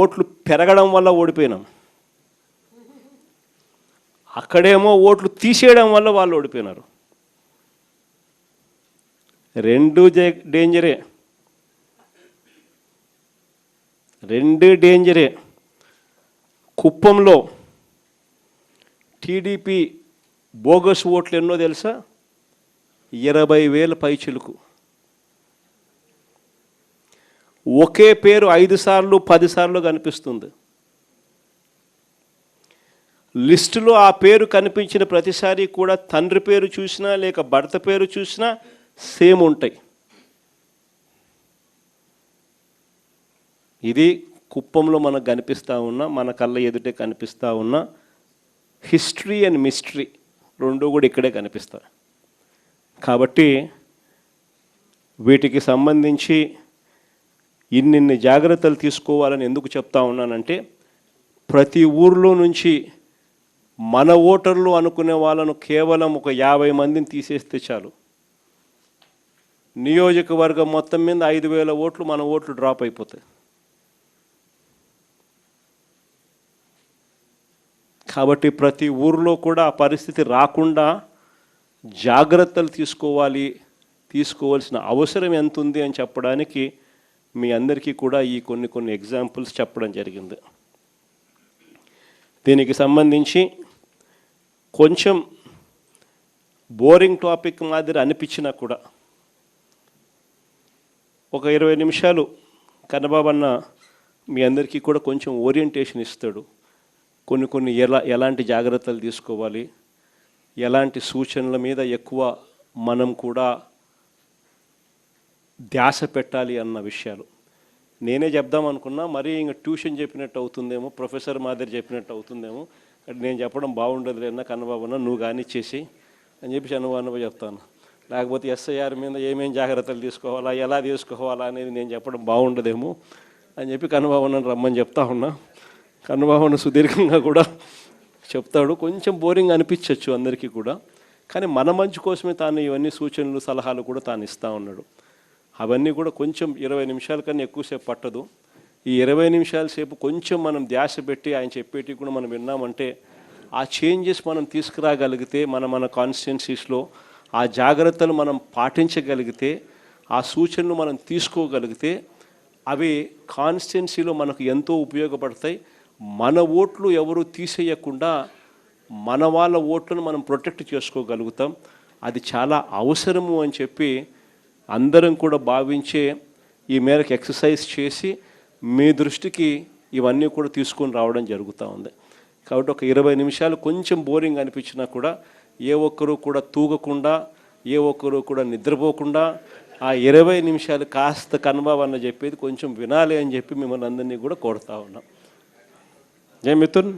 ఓట్లు పెరగడం వల్ల ఓడిపోయినాం, అక్కడేమో ఓట్లు తీసేయడం వల్ల వాళ్ళు ఓడిపోయినారు. రెండు డేంజరే, రెండు డేంజరే. కుప్పంలో టీడీపీ బోగస్ ఓట్లు ఎన్నో తెలుసా? 20,000 పైచిలుకు. ఒకే పేరు 5 సార్లు 10 సార్లు కనిపిస్తుంది. లిస్టులో ఆ పేరు కనిపించిన ప్రతిసారి కూడా తండ్రి పేరు చూసినా లేక భర్త పేరు చూసినా సేమ్ ఉంటాయి. ఇది కుప్పంలో మనకు కనిపిస్తూ ఉన్నా, మన కళ్ళ ఎదుటే కనిపిస్తూ ఉన్న హిస్టరీ అండ్ మిస్టరీ రెండు కూడా ఇక్కడే కనిపిస్తాయి. కాబట్టి వీటికి సంబంధించి ఇన్నిన్ని జాగ్రత్తలు తీసుకోవాలని ఎందుకు చెప్తా ఉన్నానంటే, ప్రతి ఊర్లో నుంచి మన ఓటర్లు అనుకునే వాళ్ళను కేవలం ఒక 50 మందిని తీసేస్తే చాలు, నియోజకవర్గం మొత్తం మీద 5,000 ఓట్లు మన ఓట్లు డ్రాప్ అయిపోతాయి. కాబట్టి ప్రతి ఊరిలో కూడా ఆ పరిస్థితి రాకుండా జాగ్రత్తలు తీసుకోవాల్సిన అవసరం ఎంత ఉంది అని చెప్పడానికి మీ అందరికీ కూడా ఈ కొన్ని ఎగ్జాంపుల్స్ చెప్పడం జరిగింది. దీనికి సంబంధించి కొంచెం బోరింగ్ టాపిక్ మాదిరి అనిపించినా కూడా ఒక 20 నిమిషాలు కన్నబాబు అన్న మీ అందరికీ కూడా కొంచెం ఓరియంటేషన్ ఇస్తాడు. కొన్ని ఎలాంటి జాగ్రత్తలు తీసుకోవాలి, ఎలాంటి సూచనల మీద ఎక్కువ మనం కూడా ధ్యాస పెట్టాలి అన్న విషయాలు నేనే చెప్దాం అనుకున్నా. మరీ ఇంకా ట్యూషన్ చెప్పినట్టు అవుతుందేమో, ప్రొఫెసర్ మాదిరి చెప్పినట్టు అవుతుందేమో, నేను చెప్పడం బాగుండదు అన్న కన్నబాబున్న నువ్వు కానిచ్చేసి అని చెప్పి అనుభవం చెప్తాను. లేకపోతే ఎస్ఐఆర్ మీద ఏమేం జాగ్రత్తలు తీసుకోవాలా, ఎలా తీసుకోవాలా అనేది నేను చెప్పడం బాగుండదేమో అని చెప్పి కన్నబాబున్న రమ్మని చెప్తా ఉన్నా. కన్నబాబున్న సుదీర్ఘంగా కూడా చెప్తాడు. కొంచెం బోరింగ్ అనిపించవచ్చు అందరికీ కూడా, కానీ మన మంచి కోసమే తాను ఇవన్నీ సూచనలు సలహాలు కూడా తాను ఇస్తూ ఉన్నాడు. అవన్నీ కూడా కొంచెం 20 నిమిషాల కన్నా ఎక్కువసేపు పట్టదు. ఈ 20 నిమిషాల సేపు కొంచెం మనం ధ్యాస పెట్టి ఆయన చెప్పేటివి కూడా మనం విన్నామంటే, ఆ చేంజెస్ మనం తీసుకురాగలిగితే, మన కాన్స్టిట్యున్సీస్లో ఆ జాగ్రత్తలు మనం పాటించగలిగితే, ఆ సూచనలు మనం తీసుకోగలిగితే అవి కాన్స్టిట్యున్సీలో మనకు ఎంతో ఉపయోగపడతాయి. మన ఓట్లు ఎవరు తీసేయకుండా మన వాళ్ళ ఓట్లను మనం ప్రొటెక్ట్ చేసుకోగలుగుతాం. అది చాలా అవసరము అని చెప్పి అందరం కూడా భావించే ఈ మేరకు ఎక్సర్సైజ్ చేసి మీ దృష్టికి ఇవన్నీ కూడా తీసుకొని రావడం జరుగుతూ ఉంది. కాబట్టి ఒక 20 నిమిషాలు కొంచెం బోరింగ్ అనిపించినా కూడా ఏ ఒక్కరూ కూడా తూగకుండా, ఏ ఒక్కరూ కూడా నిద్రపోకుండా ఆ 20 నిమిషాలు కాస్త కన్నబాబు అన్న చెప్పేది కొంచెం వినాలి అని చెప్పి మిమ్మల్ని అందరినీ కూడా కోరుతా ఉన్నాం. జై మిథున్.